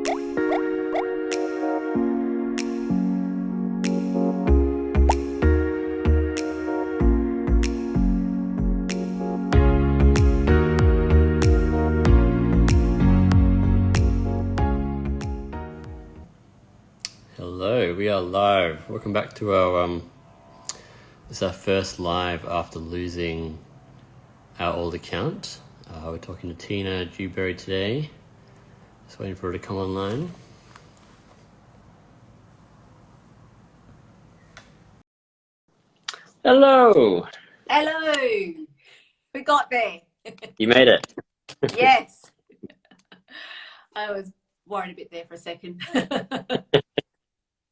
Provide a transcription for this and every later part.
Hello, we are live. Welcome back to our it's our first live after losing our old account. We're talking to Tina Dewberry today. Just waiting for her to come online. Hello. Hello. We got there. You made it. Yes. I was worried a bit there for a second.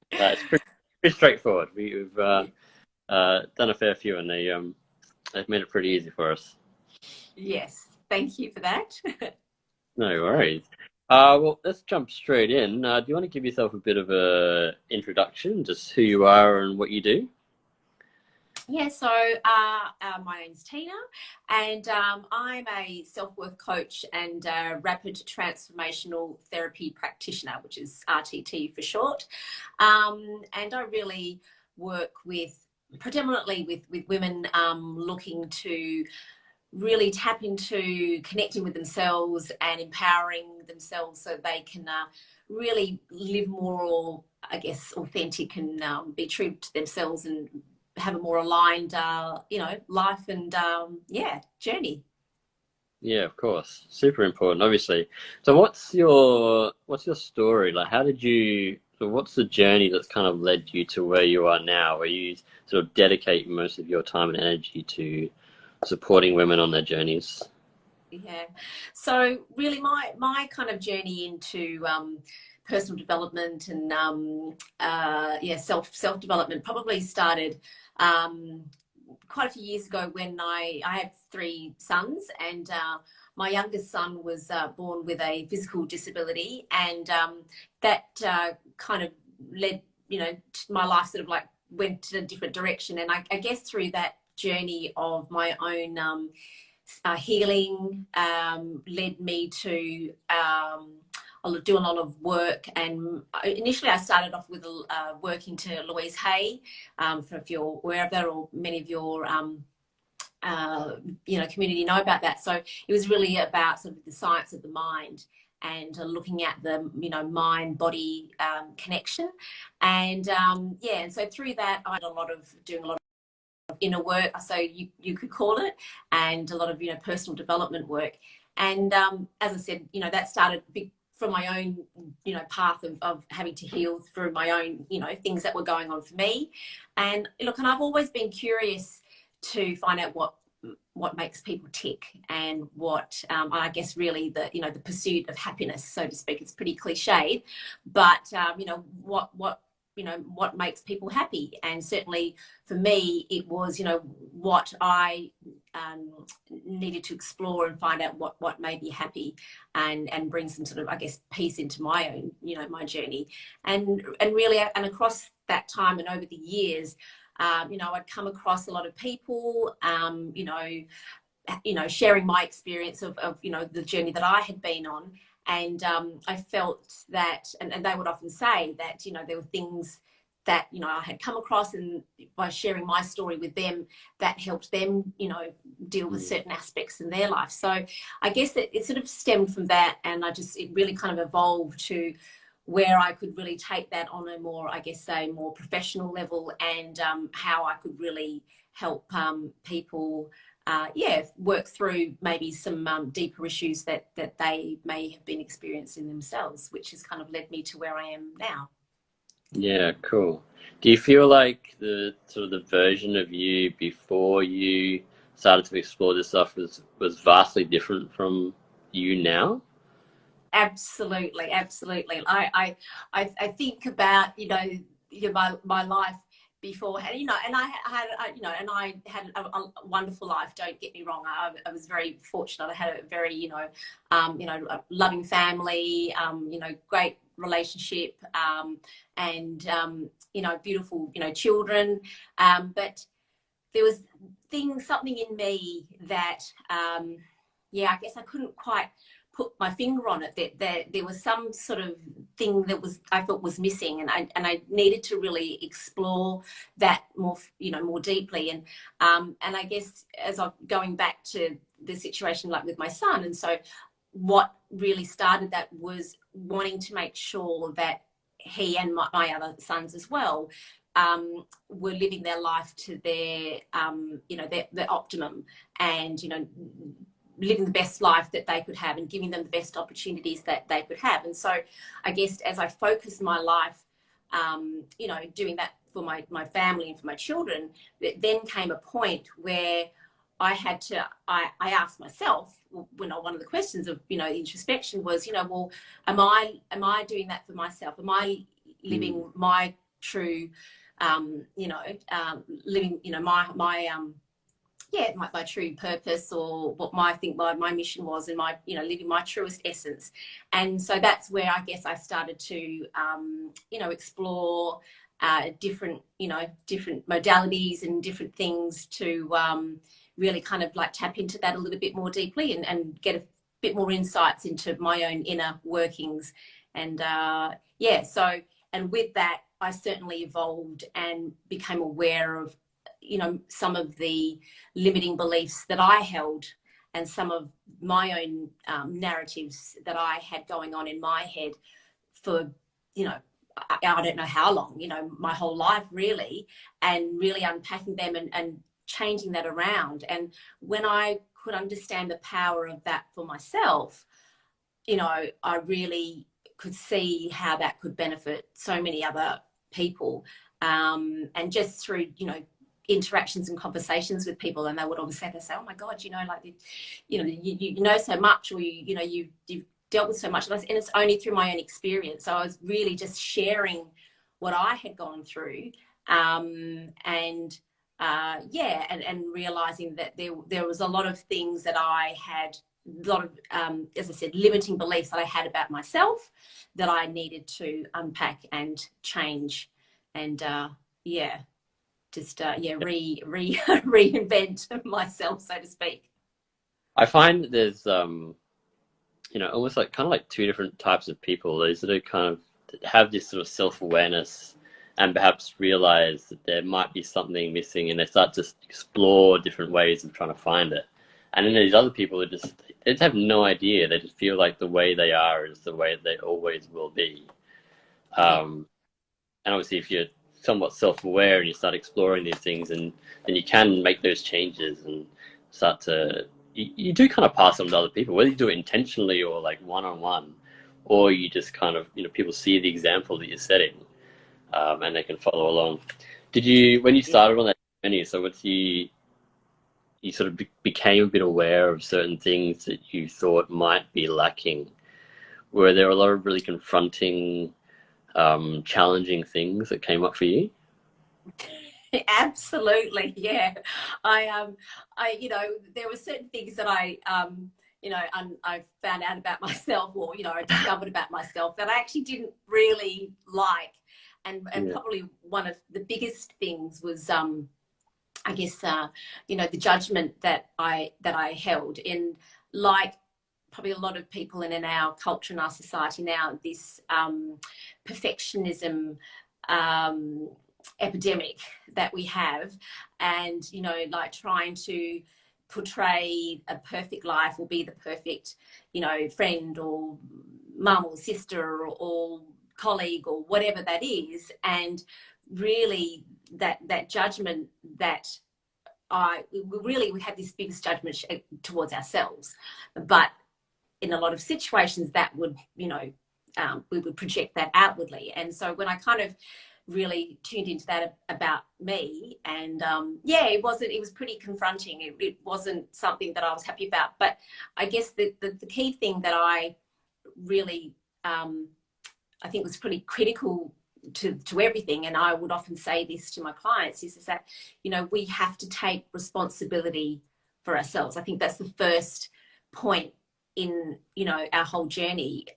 It's pretty straightforward. We've done a fair few, and they've made it pretty easy for us. Yes, thank you for that. No worries. Well, let's jump straight in. Do you want to give yourself a bit of a introduction, just who you are and what you do? Yeah, so my name's Tina, and I'm a self-worth coach and rapid transformational therapy practitioner, which is RTT for short. And I really work predominantly with women looking to really tap into connecting with themselves and empowering themselves so they can really live more, I guess, authentic and be true to themselves and have a more aligned, life and journey. Yeah, of course. Super important, obviously. So what's your story? Like, what's the journey that's kind of led you to where you are now, where you sort of dedicate most of your time and energy to supporting women on their journeys? Yeah. So really my kind of journey into personal development and self-development probably started quite a few years ago when I have three sons, and my youngest son was born with a physical disability, and that kind of led, my life sort of like went in a different direction. And I guess through that journey of my own healing led me to do a lot of work. And initially I started off with working to Louise for if you're aware of that, or many of your community know about that. So it was really about sort of the science of the mind and looking at the mind body connection, and and so through that I did doing a lot of inner work, so you could call it, and a lot of personal development work. And as I said, that started from my own path of having to heal through my own things that were going on for me. And look, and I've always been curious to find out what makes people tick, and what I guess really the pursuit of happiness, so to speak. It's pretty cliched, but what makes people happy. And certainly for me it was what I needed to explore and find out what made me happy, and bring some sort of, I guess, peace into my own my journey. And really, and across that time and over the years, I'd come across a lot of people sharing my experience of the journey that I had been on. And I felt that, and they would often say that, there were things that, I had come across, and by sharing my story with them, that helped them, deal with certain aspects in their life. So I guess that it sort of stemmed from that, and it really kind of evolved to where I could really take that on a more, I guess, a more professional level, and how I could really help people work through maybe some deeper issues that they may have been experiencing themselves, which has kind of led me to where I am now. Yeah, cool. Do you feel like the sort of the version of you before you started to explore this stuff was vastly different from you now? Absolutely. I think about my life beforehand, and I had a wonderful life. Don't get me wrong. I was very fortunate. I had a very a loving family, great relationship, and beautiful children. But there was something in me that I guess I couldn't quite put my finger on it, that there was some sort of thing that I thought was missing, and I needed to really explore that more, more deeply. And I guess as I'm going back to the situation like with my son, and so what really started that was wanting to make sure that he and my other sons as well were living their life to their their optimum, and living the best life that they could have, and giving them the best opportunities that they could have. And so I guess as I focused my life, doing that for my family and for my children, then came a point where I had to, I asked myself, one of the questions of, introspection was, well, am I doing that for myself? Am I living my true, living, my true purpose, or what my mission was, and my, living my truest essence. And so that's where I guess I started to, explore different modalities and different things to really kind of like tap into that a little bit more deeply, and get a bit more insights into my own inner workings. And so, and with that, I certainly evolved and became aware of, some of the limiting beliefs that I held, and some of my own narratives that I had going on in my head for, I don't know how long, my whole life really, and really unpacking them and changing that around. And when I could understand the power of that for myself, I really could see how that could benefit so many other people. And just through, interactions and conversations with people, and they would always say, oh my God, you know so much, or you've dealt with so much, and it's only through my own experience. So I was really just sharing what I had gone through, and realizing that there was a lot of things that I had, a lot of, as I said, limiting beliefs that I had about myself that I needed to unpack and change, and reinvent myself, so to speak. I find that there's almost like kind of like two different types of people. Those that are kind of have this sort of self-awareness and perhaps realize that there might be something missing, and they start to explore different ways of trying to find it. And then there's other people that they just have no idea. They just feel like the way they are is the way they always will be. And obviously, if you're somewhat self-aware and you start exploring these things, and then you can make those changes and start to, you do kind of pass on to other people, whether you do it intentionally or like one-on-one, or you just kind of, people see the example that you're setting, and they can follow along. Did you, when you started on that journey, so what's you sort of became a bit aware of certain things that you thought might be lacking? Were there a lot of really confronting, challenging things that came up for you? Absolutely, yeah. I there were certain things that I found out about myself, or I discovered about myself that I actually didn't really like, and probably one of the biggest things was I guess the judgment that I held in, like probably a lot of people in our culture and our society now, this perfectionism epidemic that we have, and like trying to portray a perfect life, or be the perfect friend or mum or sister or colleague or whatever that is. And really that judgment that we have this biggest judgment towards ourselves, but in a lot of situations that would we would project that outwardly. And so when I kind of really tuned into that about me, and it was pretty confronting. It wasn't something that I was happy about. But I guess the key thing that I really I think was pretty critical to everything, and I would often say this to my clients, is that we have to take responsibility for ourselves. I think that's the first point in our whole journey,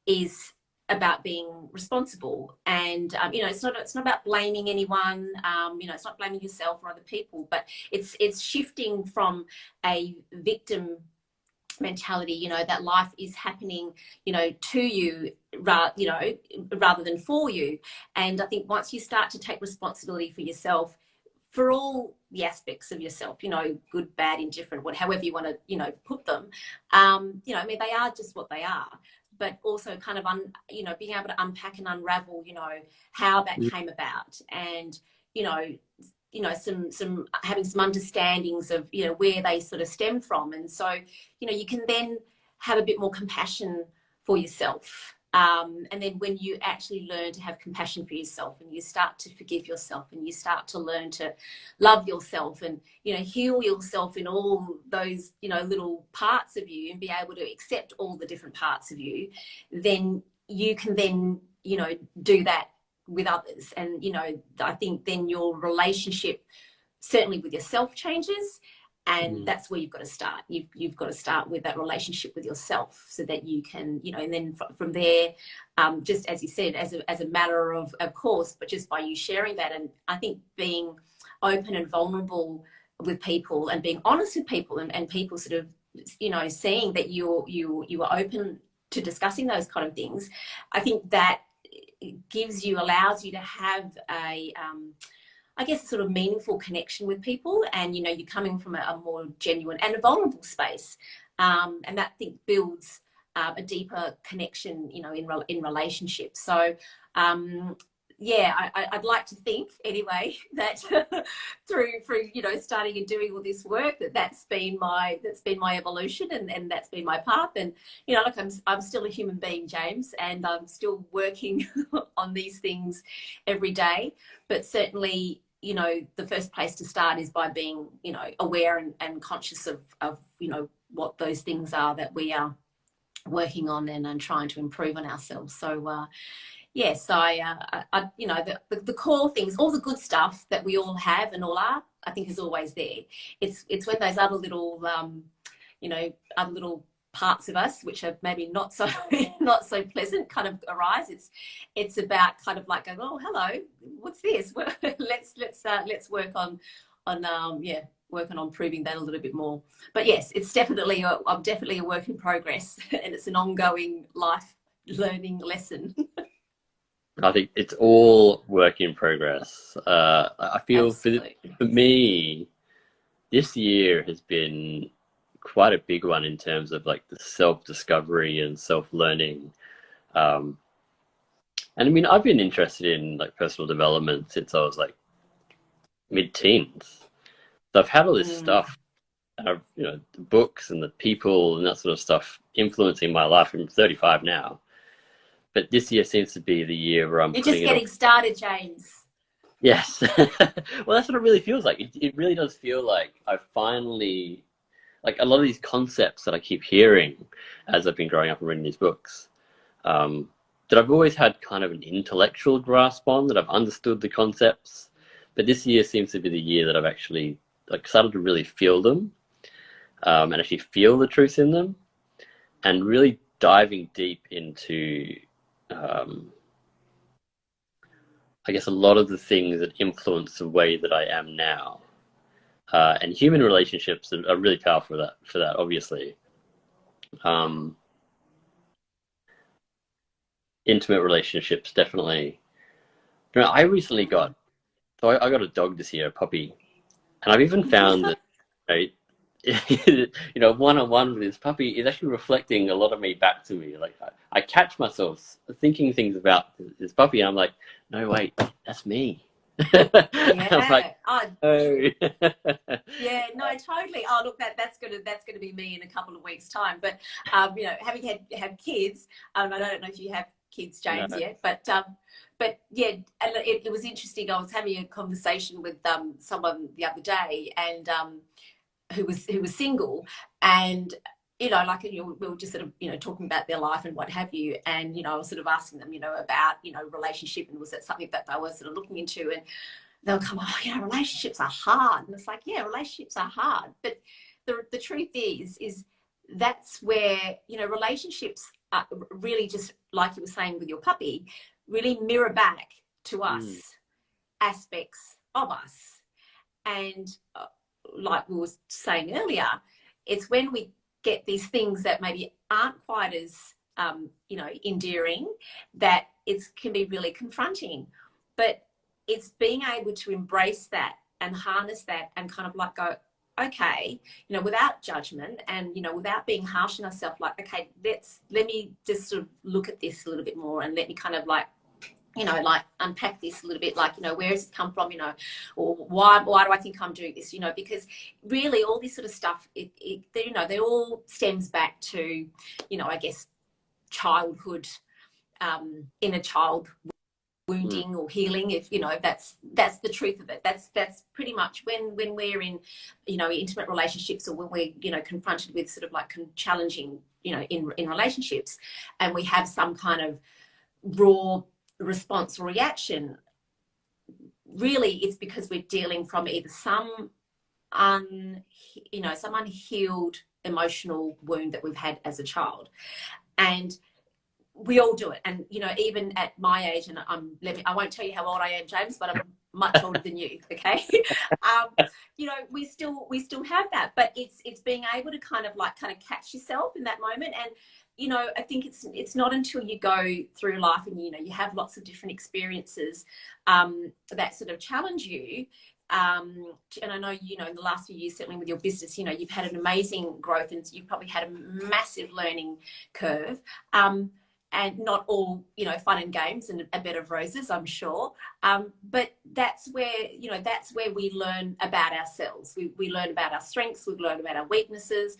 is about being responsible. And it's not about blaming anyone, it's not blaming yourself or other people, but it's shifting from a victim mentality, that life is happening to you you know, rather than for you. And I think once you start to take responsibility for yourself, for all the aspects of yourself, you know, good, bad, indifferent, however you want to, you know, put them, you know, I mean, they are just what they are, but also kind of, you know, being able to unpack and unravel, you know, how that came about, and, you know, some having some understandings of, you know, where they sort of stem from. And so, you know, you can then have a bit more compassion for yourself. And then when you actually learn to have compassion for yourself, and you start to forgive yourself, and you start to learn to love yourself, and, you know, heal yourself in all those, you know, little parts of you, and be able to accept all the different parts of you, then you can then, you know, do that with others. And, you know, I think then your relationship, certainly with yourself, changes. And that's where you've got to start. You've got to start with that relationship with yourself, so that you can, you know, and then from there, just as you said, as a matter of course, but just by you sharing that, and I think being open and vulnerable with people, and being honest with people, and people sort of, you know, seeing that you are open to discussing those kind of things, I think that allows you to have a I guess, a sort of meaningful connection with people. And, you know, you're coming from a more genuine and a vulnerable space. And that, I think, builds a deeper connection, you know, in relationships. So, yeah, I'd like to think anyway that through you know, starting and doing all this work, that's been my evolution, and that's been my path. And, you know, look, I'm still a human being, James, and I'm still working on these things every day. But certainly, you know, the first place to start is by being, you know, aware and conscious of, you know, what those things are that we are working on, and trying to improve on ourselves. So, yes, I you know, the core things, all the good stuff that we all have and all are, I think, is always there. It's when those other little, you know, other little parts of us, which are maybe not so not so pleasant, kind of arise. It's about kind of like going, oh, hello, what's this? Let's work on yeah, working on proving that a little bit more. But yes, it's definitely I'm definitely a work in progress, and it's an ongoing life learning lesson. I think it's all work in progress. I feel for me, this year has been quite a big one in terms of like the self-discovery and self-learning. And I mean, I've been interested in like personal development since I was like mid-teens. So I've had all this stuff, and I've, you know, the books and the people and that sort of stuff influencing my life. I'm 35 now. But this year seems to be the year where I'm You're just getting started, James. Yes. Well, that's what it really feels like. It really does feel like I finally, like a lot of these concepts that I keep hearing as I've been growing up and reading these books, that I've always had kind of an intellectual grasp on, that I've understood the concepts. But this year seems to be the year that I've actually like started to really feel them, and actually feel the truth in them, and really diving deep into I guess a lot of the things that influence the way that I am now. And human relationships are really powerful for that, obviously. Intimate relationships, definitely. You know, I recently I got a dog this year, a puppy, and I've even found that, you know, you know, one-on-one with this puppy is actually reflecting a lot of me back to me. Like I catch myself thinking things about this puppy, and I'm like, no, wait, that's me. Yeah. I'm like, oh. Yeah, no, totally. Oh, look, that's gonna be me in a couple of weeks' time. But you know, having had kids, I don't know if you have kids, James, No. yet, but yeah, and it was interesting. I was having a conversation with someone the other day, and who was single, and, you know, like, you know, we were just sort of, you know, talking about their life and what have you, and, you know, I was sort of asking them, you know, about, you know, relationship, and was that something that they were sort of looking into, and they'll come, oh, you know, relationships are hard, and it's like, yeah, relationships are hard, but the truth is that's where, you know, relationships are really, just like you were saying with your puppy, really mirror back to us aspects of us. And like we were saying earlier, it's when we get these things that maybe aren't quite as you know, endearing, that it can be really confronting. But it's being able to embrace that and harness that and kind of like go, okay, you know, without judgment and, you know, without being harsh on ourselves, like, okay, let me just sort of look at this a little bit more and let me kind of like, you know, like unpack this a little bit, like, you know, where does this come from, you know, or why do I think I'm doing this, you know, because really all this sort of stuff, you know, they all stems back to, you know, I guess childhood, inner child wounding or healing, if you know, that's the truth of it. That's pretty much when we're in, you know, intimate relationships, or when we're, you know, confronted with sort of like challenging, you know, in relationships, and we have some kind of raw response or reaction. Really, it's because we're dealing from either some some unhealed emotional wound that we've had as a child. And we all do it. And, you know, even at my age, and I won't tell you how old I am, James, but I'm much older than you. Okay. You know, we still have that, but it's being able to kind of catch yourself in that moment. And, you know, I think it's not until you go through life and, you know, you have lots of different experiences that sort of challenge you. And I know, you know, in the last few years, certainly with your business, you know, you've had an amazing growth and you've probably had a massive learning curve. And not all, you know, fun and games and a bed of roses, I'm sure. But that's where, you know, that's where we learn about ourselves. We learn about our strengths, we learn about our weaknesses.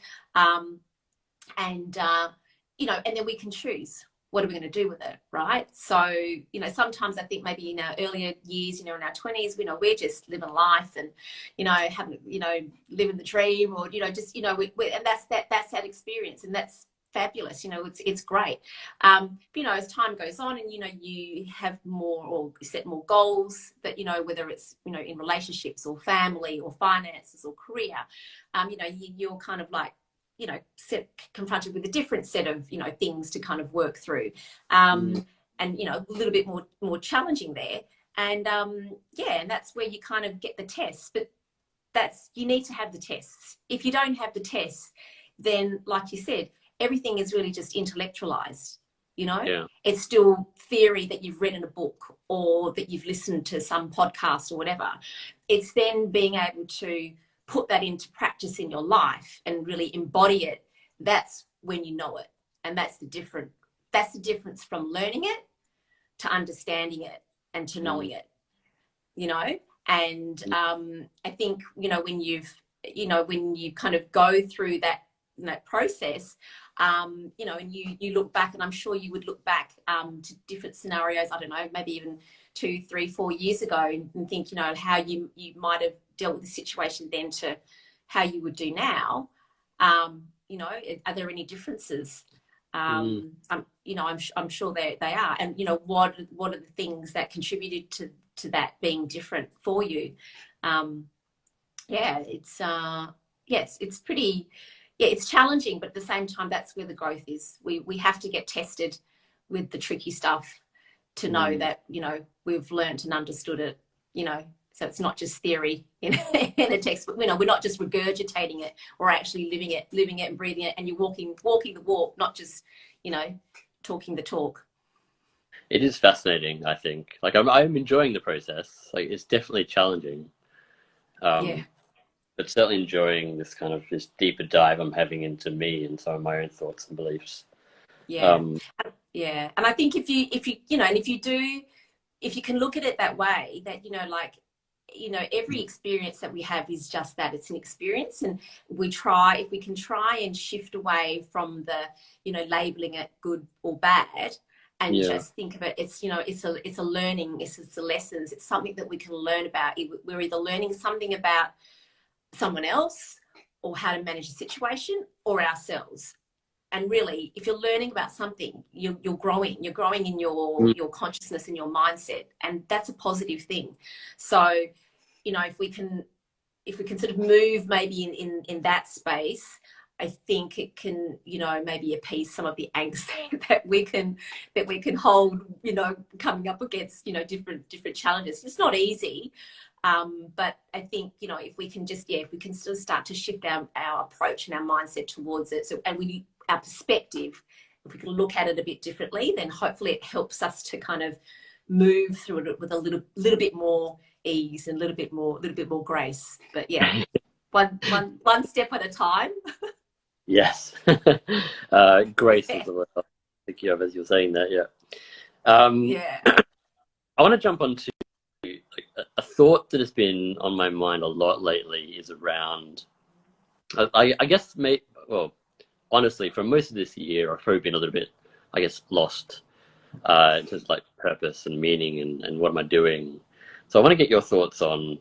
You know, and then we can choose, what are we going to do with it, right? So, you know, sometimes I think maybe in our earlier years, you know, in our 20s, you know, we're just living life and, you know, having, you know, living the dream, or, you know, just, you know, and that's that experience, and that's fabulous. You know, it's great. You know, as time goes on and, you know, you have more or set more goals that, you know, whether it's, you know, in relationships or family or finances or career, you know, you're kind of like, you know, confronted with a different set of, you know, things to kind of work through, and, you know, a little bit more challenging there. And yeah, and that's where you kind of get the tests. But you need to have the tests. If you don't have the tests, then, like you said, everything is really just intellectualized. You know, Yeah. It's still theory that you've read in a book or that you've listened to some podcast or whatever. It's then being able to put that into practice in your life and really embody it. That's when you know it. And that's the difference from learning it to understanding it and to knowing it, you know. And I think, you know, when you kind of go through that process, you know, and you look back, and I'm sure you would look back to different scenarios, I don't know, maybe even 2, 3, 4 years ago, and think, you know, how you might have dealt with the situation then to how you would do now. You know, are there any differences? You know, I'm sure they are. And, you know, what are the things that contributed to that being different for you? Yeah, it's pretty, it's challenging, but at the same time, that's where the growth is. We have to get tested with the tricky stuff to know that, you know, we've learnt and understood it, you know. So it's not just theory in a textbook. You know, we're not just regurgitating it, we're actually living it and breathing it, and you're walking the walk, not just, you know, talking the talk. It is fascinating, I think. Like, I'm enjoying the process. Like, it's definitely challenging. Yeah. But certainly enjoying this deeper dive I'm having into me and some of my own thoughts and beliefs. Yeah. Yeah. And I think if you you know, and if you can look at it that way, that, you know, like, you know, every experience that we have is just that, it's an experience. And if we can try and shift away from the, you know, labeling it good or bad, and just think of it, it's, you know, it's a learning, it's a lessons, it's something that we can learn about. We're either learning something about someone else, or how to manage a situation, or ourselves. And really, if you're learning about something, you're growing in your consciousness and your mindset, and that's a positive thing. So, you know, if we can sort of move maybe in that space, I think it can, you know, maybe appease some of the angst that we can hold, you know, coming up against, you know, different challenges. It's not easy. But I think, you know, if we can sort of start to shift our approach and our mindset towards it, so, and our perspective, if we can look at it a bit differently, then hopefully it helps us to kind of move through it with a little bit more ease and a little bit more grace. But yeah, one step at a time. Yes. Grace is Yeah. the word I was thinking of as you're saying that. Yeah. Um, Yeah. I want to jump onto like, a thought that has been on my mind a lot lately is around, I guess, well, honestly, for most of this year, I've probably been a little bit, I guess, lost in terms of like purpose and meaning and what am I doing. So I want to get your thoughts on,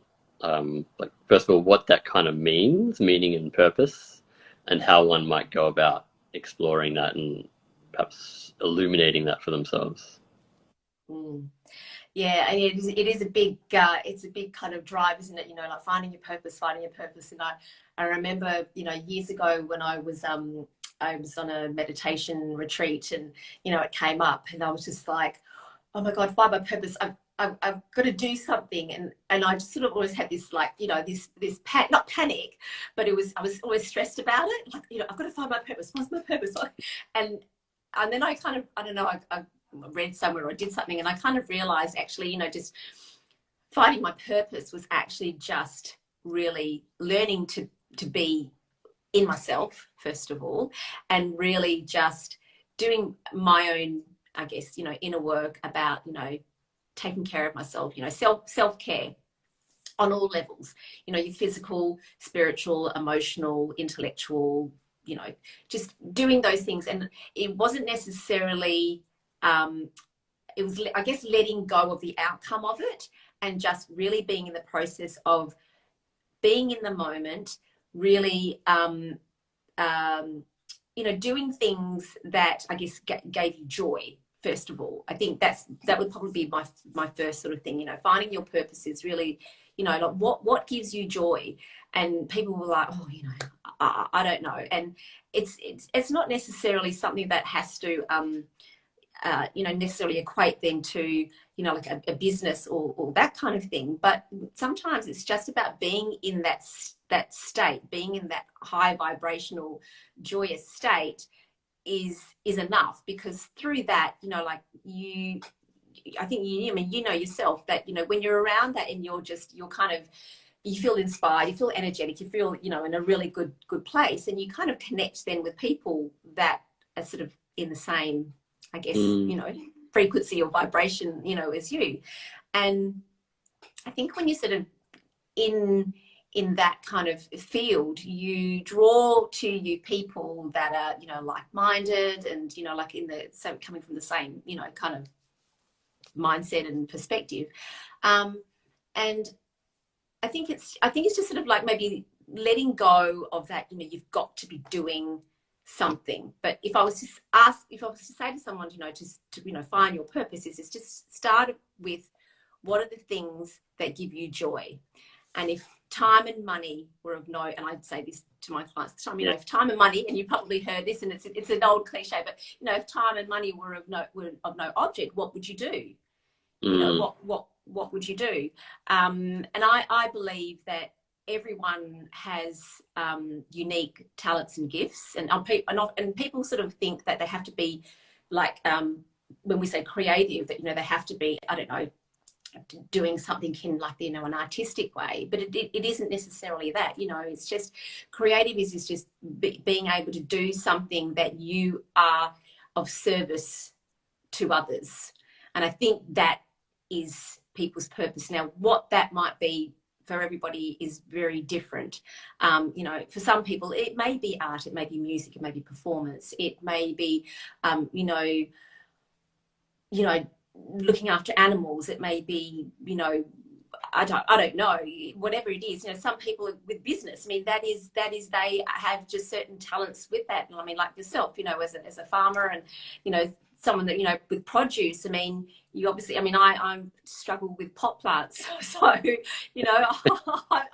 like, first of all, what that kind of means, meaning and purpose, and how one might go about exploring that and perhaps illuminating that for themselves. Mm. Yeah, and it is a big it's a big kind of drive, isn't it? You know, like finding your purpose. And I remember, you know, years ago when I was on a meditation retreat, and you know, it came up, and I was just like, oh my God, find my purpose. I've got to do something, and I just sort of always had this, like, you know, this not panic, but I was always stressed about it. Like, you know, I've got to find my purpose. What's my purpose? And then I kind of, I don't know, I read somewhere or did something, and I kind of realized, actually, you know, just finding my purpose was actually just really learning to be in myself, first of all, and really just doing my own, I guess, you know, inner work about, you know, taking care of myself, you know, self-care on all levels, you know, your physical, spiritual, emotional, intellectual, you know, just doing those things. And it wasn't necessarily, it was, I guess, letting go of the outcome of it and just really being in the process of being in the moment, really, you know, doing things that I guess gave you joy. First of all, I think that would probably be my first sort of thing. You know, finding your purpose is really, you know, like what gives you joy. And people were like, oh, you know, I don't know. And it's not necessarily something that has to you know, necessarily equate then to, you know, like a business or that kind of thing. But sometimes it's just about being in that state, being in that high vibrational, joyous state is enough, because through that, you know, like I think I mean, you know yourself that, you know, when you're around that and you're kind of, you feel inspired, you feel energetic, you feel, you know, in a really good place, and you kind of connect then with people that are sort of in the same, I guess, you know, frequency or vibration, you know, as you. And I think when you're sort of in that kind of field, you draw to you people that are, you know, like-minded, and, you know, like so coming from the same, you know, kind of mindset and perspective. And I think it's just sort of like maybe letting go of that, you know, you've got to be doing something. But if I was to say to someone, you know, to you know, find your purpose, is just start with what are the things that give you joy. And if time and money were of no, and I'd say this to my clients, you know, if time and money, and you probably heard this, and it's an old cliche, but, you know, if time and money were of no object, what would you do? You know, what would you do? And I believe that everyone has unique talents and gifts, and people sort of think that they have to be like, when we say creative, that, you know, they have to be, I don't know, doing something in, like, you know, an artistic way, but it isn't necessarily that. You know, it's just creative is just being able to do something that you are of service to others. And I think that is people's purpose. Now, what that might be for everybody is very different. You know, for some people, it may be art, it may be music, it may be performance, it may be, you know, looking after animals, it may be, you know, I don't know, whatever it is. You know, some people with business, I mean, that is they have just certain talents with that. And I mean, like yourself, you know, as a farmer, and, you know, someone that, you know, with produce, I mean, you obviously, I mean, I struggle with pot plants, so, you know,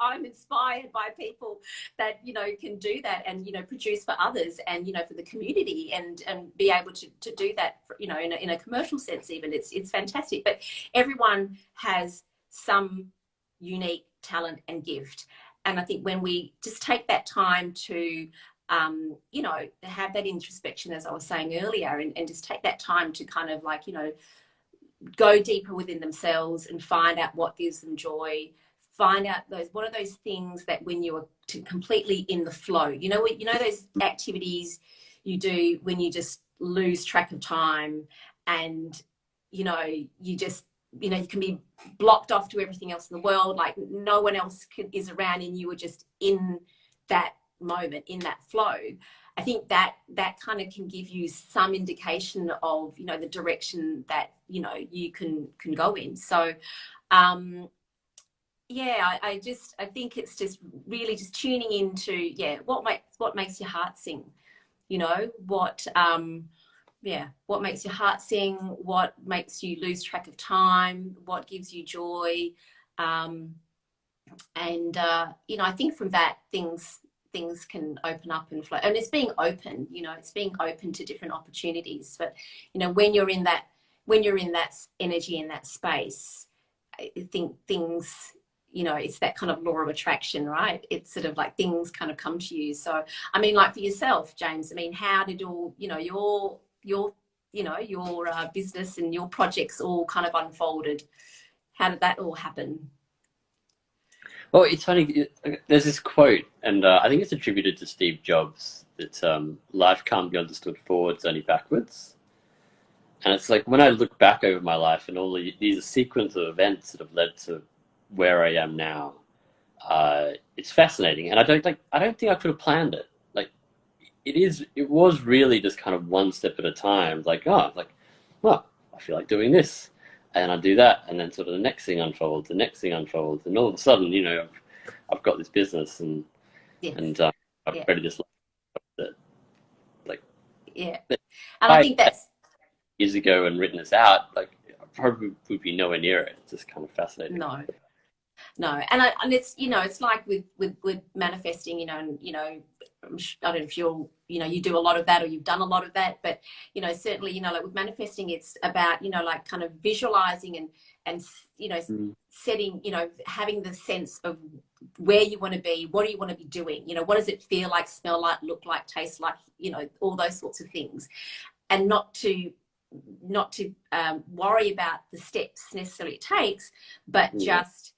I'm inspired by people that, you know, can do that, and, you know, produce for others, and, you know, for the community, and be able to do that, you know, in a commercial sense even. It's fantastic. But everyone has some unique talent and gift, and I think when we just take that time to you know, have that introspection, as I was saying earlier, and just take that time to kind of like, you know, go deeper within themselves and find out what gives them joy. Find out what are those things that when you are completely in the flow, you know, those activities you do when you just lose track of time, and you know, you just, you know, you can be blocked off to everything else in the world, like no one else is around and you are just in that moment, in that flow. I think that kind of can give you some indication of, you know, the direction that, you know, you can go in. So yeah, I think it's just really just tuning into, yeah, what makes your heart sing, you know, what makes your heart sing, what makes you lose track of time, what gives you joy. And you know, I think from that things can open up and flow. And it's being open, you know, it's being open to different opportunities. But, you know, when you're in that energy, in that space, I think things, you know, it's that kind of law of attraction, right? It's sort of like things kind of come to you. So, I mean, like for yourself, James, I mean, how did all, you know, your business and your projects all kind of unfolded? How did that all happen? Well, it's funny. There's this quote, and I think it's attributed to Steve Jobs, that life can't be understood forwards, only backwards. And it's like when I look back over my life and all these sequence of events that have led to where I am now, it's fascinating. And I don't think I could have planned it. Like it was really just kind of one step at a time. Like, well, I feel like doing this, and I do that, and then sort of the next thing unfolds, and all of a sudden, you know, I've got this business, and Yes. I've Yeah. created this life that, like, yeah, and I think that's years ago and written this out, like, I probably would be nowhere near it. It's just kind of fascinating. No, and it's, you know, it's like with manifesting, you know, and you know, I don't know if you do a lot of that or you've done a lot of that, but you know, certainly, you know, like with manifesting, it's about, you know, like kind of visualizing and you know, setting, you know, having the sense of where you want to be, what do you want to be doing, you know, what does it feel like, smell like, look like, taste like, you know, all those sorts of things, and not to worry about the steps necessarily it takes, but just,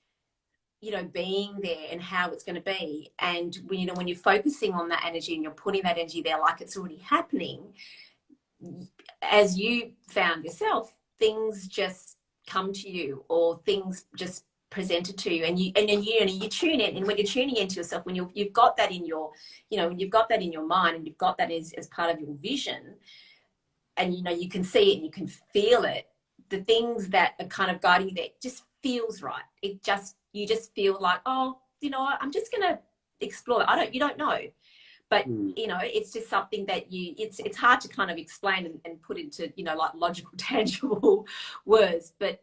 you know, being there and how it's going to be. And when, you know, when you're focusing on that energy and you're putting that energy there like it's already happening, as you found yourself, things just come to you, or things just presented to you, and you tune in. And when you're tuning into yourself, when you've got that in your, you know, when you've got that in your mind and you've got that as part of your vision, and you know, you can see it and you can feel it, the things that are kind of guiding you there just feels right. You just feel like, oh, you know, I'm just going to explore. You don't know, but you know, it's just something that it's hard to kind of explain and put into, you know, like logical, tangible words. But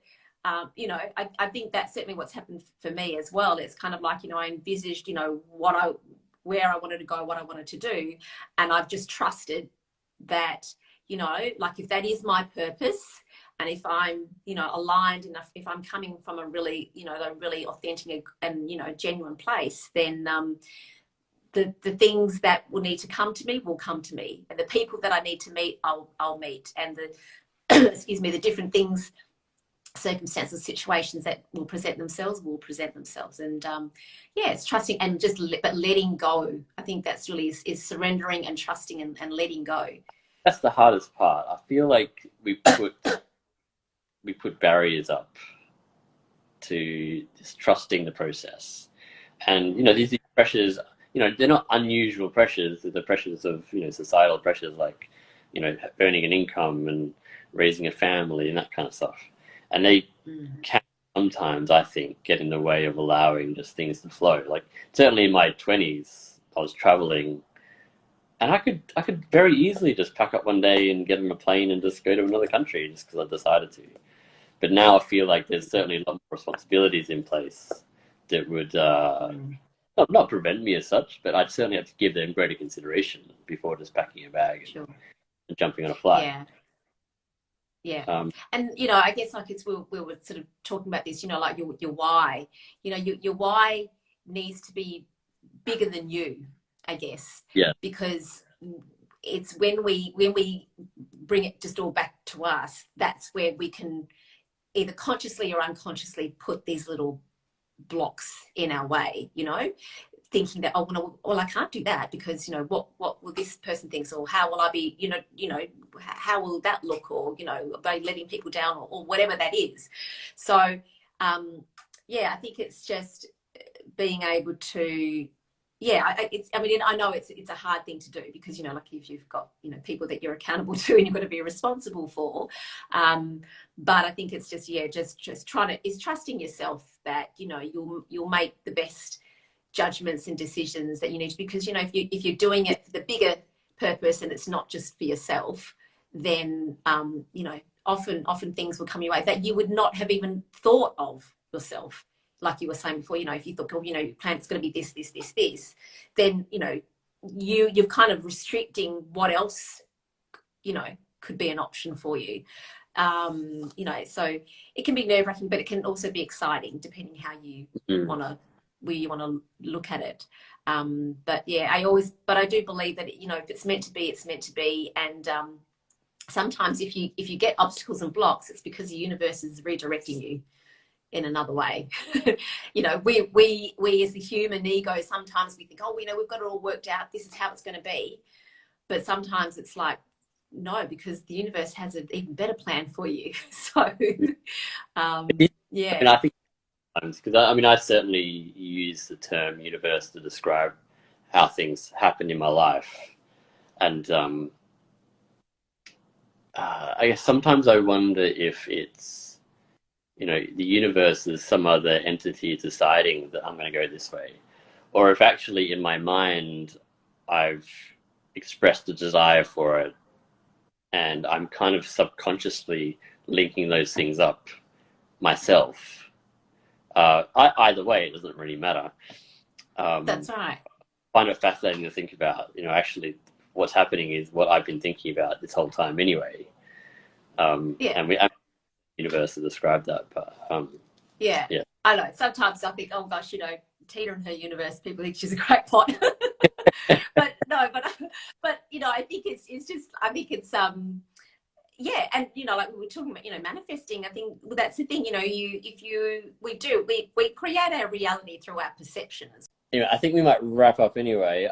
you know, I think that's certainly what's happened for me as well. It's kind of like, you know, I envisaged, you know, where I wanted to go, what I wanted to do, and I've just trusted that, you know, like if that is my purpose, and if I'm, you know, aligned enough, if I'm coming from a really, you know, a really authentic and, you know, genuine place, then the things that will need to come to me will come to me, and the people that I need to meet, I'll meet, and the excuse me, the different things, circumstances, situations that will present themselves. And yeah, it's trusting and just but letting go. I think that's really is surrendering and trusting and letting go. That's the hardest part. I feel like we put barriers up to just trusting the process. And, you know, these pressures, you know, they're not unusual pressures. They're the pressures of, you know, societal pressures, like, you know, earning an income and raising a family and that kind of stuff. And they can sometimes, I think, get in the way of allowing just things to flow. Like, certainly in my 20s, I was traveling, and I could very easily just pack up one day and get on a plane and just go to another country just because I decided to. But now I feel like there's certainly a lot more responsibilities in place that would not prevent me as such, but I'd certainly have to give them greater consideration before just packing a bag and jumping on a flight. Yeah. And, you know, I guess like we were sort of talking about this, you know, like your why, you know, your why needs to be bigger than you. I guess, Yeah. because it's when we bring it just all back to us, that's where we can either consciously or unconsciously put these little blocks in our way, you know, thinking that, oh, no, well, I can't do that because, you know, what will this person think, or how will I be, you know, how will that look, or, you know, by letting people down, or whatever that is. So, yeah, I think it's just being able to, yeah, I mean, I know it's a hard thing to do because, you know, like if you've got, you know, people that you're accountable to and you've got to be responsible for. But I think it's just, yeah, just trusting yourself that, you know, you'll make the best judgments and decisions that you need to, because, you know, if you're doing it for the bigger purpose and it's not just for yourself, then, you know, often things will come your way that you would not have even thought of yourself. Like you were saying before, you know, if you thought, oh, you know, your plan's going to be this, then, you know, you're kind of restricting what else, you know, could be an option for you. You know, so it can be nerve-wracking, but it can also be exciting depending how you want to, where you want to look at it. But yeah, I do believe that, you know, if it's meant to be, it's meant to be. And sometimes if you get obstacles and blocks, it's because the universe is redirecting you in another way. You know, we as the human ego, sometimes we think, oh, you know, we've got it all worked out, this is how it's going to be. But sometimes it's like, no, because the universe has an even better plan for you. So yeah. I mean, I think because I mean, I certainly use the term universe to describe how things happen in my life, and I guess sometimes I wonder if it's, you know, the universe is some other entity deciding that I'm going to go this way, or if actually in my mind I've expressed a desire for it, and I'm kind of subconsciously linking those things up myself. Either way, it doesn't really matter. That's right. Find it fascinating to think about. You know, actually, what's happening is what I've been thinking about this whole time anyway. Yeah. And the universe to describe that, but yeah. yeah. I know. Sometimes I think, oh gosh, you know, Tina and her universe, people think she's a crackpot. But no, but you know, I think it's just, I think it's yeah, and you know, like we were talking about, you know, manifesting. I think that's the thing. You know, we create our reality through our perceptions. Anyway, I think we might wrap up anyway.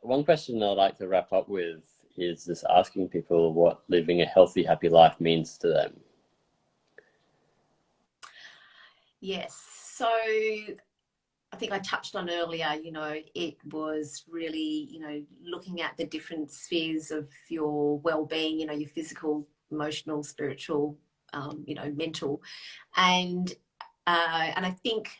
One question I'd like to wrap up with is just asking people what living a healthy, happy life means to them. Yes. So I think I touched on earlier, you know, it was really, you know, looking at the different spheres of your well-being, you know, your physical, emotional, spiritual, you know, mental. And I think,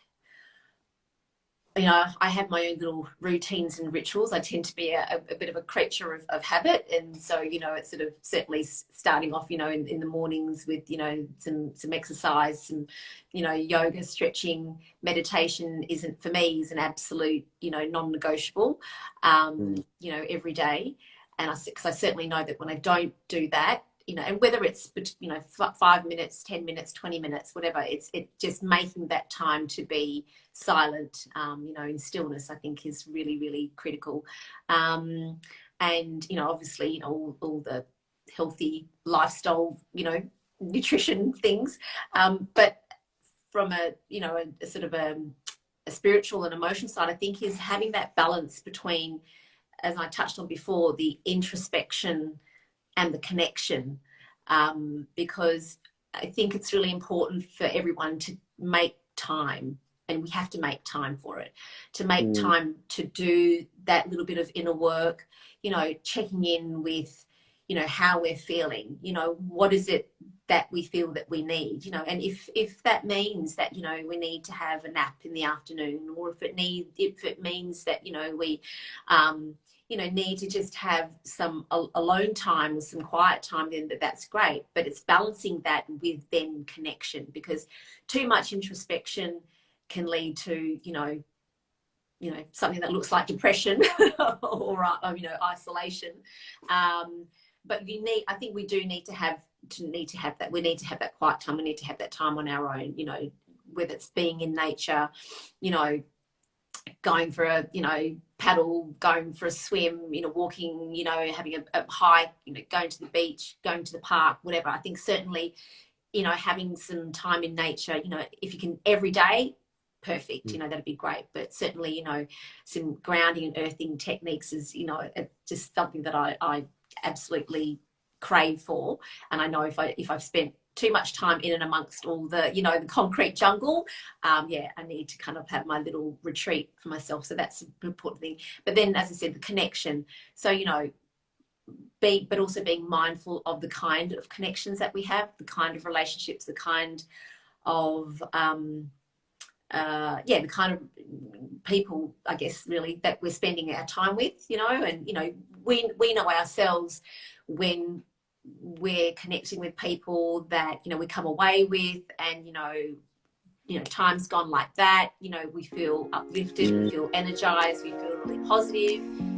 you know, I have my own little routines and rituals. I tend to be a bit of a creature of habit. And so, you know, it's sort of certainly starting off, you know, in the mornings with, you know, some exercise, some, you know, yoga, stretching, meditation isn't, for me, is an absolute, you know, non-negotiable, you know, every day. And because I certainly know that when I don't do that, you know, and whether it's, you know, 5 minutes, 10 minutes, 20 minutes, whatever, it's just making that time to be silent, you know, in stillness, I think is really, really critical. And, you know, obviously, you know, all the healthy lifestyle, you know, nutrition things. But from a, you know, a sort of a spiritual and emotional side, I think is having that balance between, as I touched on before, the introspection and the connection, because I think it's really important for everyone to make time, and we have to make time for it, to make time to do that little bit of inner work, you know, checking in with, you know, how we're feeling, you know, what is it that we feel that we need, you know, and if that means that, you know, we need to have a nap in the afternoon, or if it means that, you know, we you know, need to just have some alone time or some quiet time, then that's great. But it's balancing that with then connection, because too much introspection can lead to, you know, something that looks like depression or you know, isolation. But I think we do need to have that. We need to have that quiet time. We need to have that time on our own, you know, whether it's being in nature, you know, going for a, you know, paddle, going for a swim, you know, walking, you know, having a hike, you know, going to the beach, going to the park, whatever. I think certainly, you know, having some time in nature, you know, if you can every day, perfect, you know, that'd be great. But certainly, you know, some grounding and earthing techniques is, you know, just something that I absolutely crave for. And I know if I've spent too much time in and amongst all the, you know, the concrete jungle, yeah, I need to kind of have my little retreat for myself. So that's an important thing. But then, as I said, the connection. So, you know, but also being mindful of the kind of connections that we have, the kind of relationships, the kind of yeah, the kind of people, I guess, really that we're spending our time with, you know. And you know, we know ourselves when we're connecting with people that, you know, we come away with, and you know, time's gone like that, you know, we feel uplifted, we feel energized, we feel really positive.